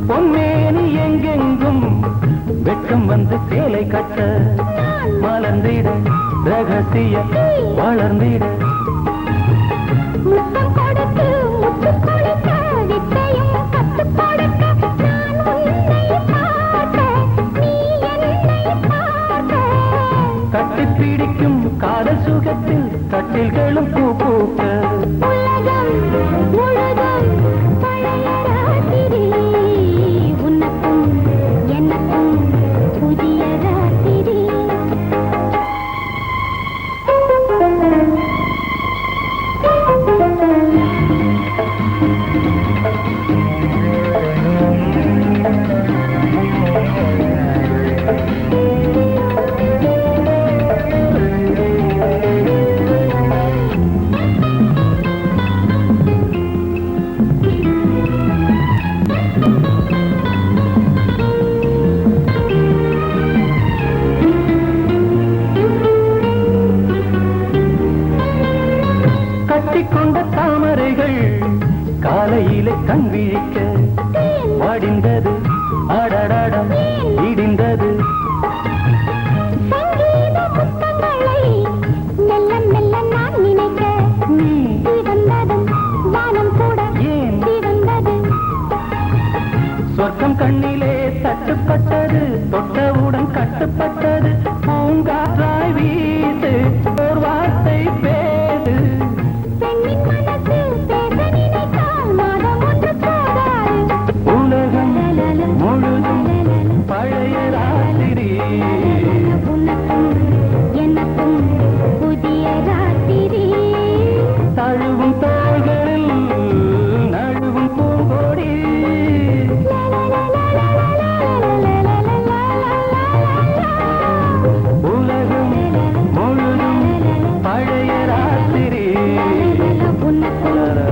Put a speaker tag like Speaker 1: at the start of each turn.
Speaker 1: பொன்னேனி எங்கெங்கும் வெட்கம் வந்து சேலை கட்ட மலர்ந்திட ரகசிய வளர்ந்திட
Speaker 2: முத்தம் கொடுத்து முத்து கொடுக்க வித்தையும் கத்து கொடுக்க நான் உன்னை பார்க்க நீ என்னை பார்க்க
Speaker 1: கட்டி பிடிக்கும் காதல் சுகத்தில் கட்டில்களும் பூ பூக்க
Speaker 2: உலகம் முழுதும் பழைய ராத்திரி உனக்கும் எனக்கும் புதிய ராத்திரி
Speaker 1: கட்டிக்கொண்ட தாமரைகள் காலையிலே கண் விழிக்க வாடிந்தது அடடடம் இடிந்தது
Speaker 2: சங்கீத புத்தங்களை மெல்ல மெல்ல நான் நினைக்க
Speaker 1: நீ
Speaker 2: வந்ததும் வானம் கூட
Speaker 1: ஏன்
Speaker 2: வந்தது
Speaker 1: சொர்க்கம் கண்ணிலே தட்டுப்பட்டது தொட்டவுடன் கட்டுப்பட்டது பூங்காற்றாய் வீசு ஒரு வார்த்தை பேசு
Speaker 2: பெண்ணின் மனசு பேச நினைத்தால் மாதம் ஒன்று போதாது
Speaker 1: உலகம் முழுதும் பழைய ராத்திரி
Speaker 2: உனக்கும் எனக்கும் புதிய ராத்திரி
Speaker 1: தழுவும் தோள்களில் நழுவும் பூங்கோடி உலகம் முழுதும் பழைய ராத்திரி
Speaker 2: உனக்கும்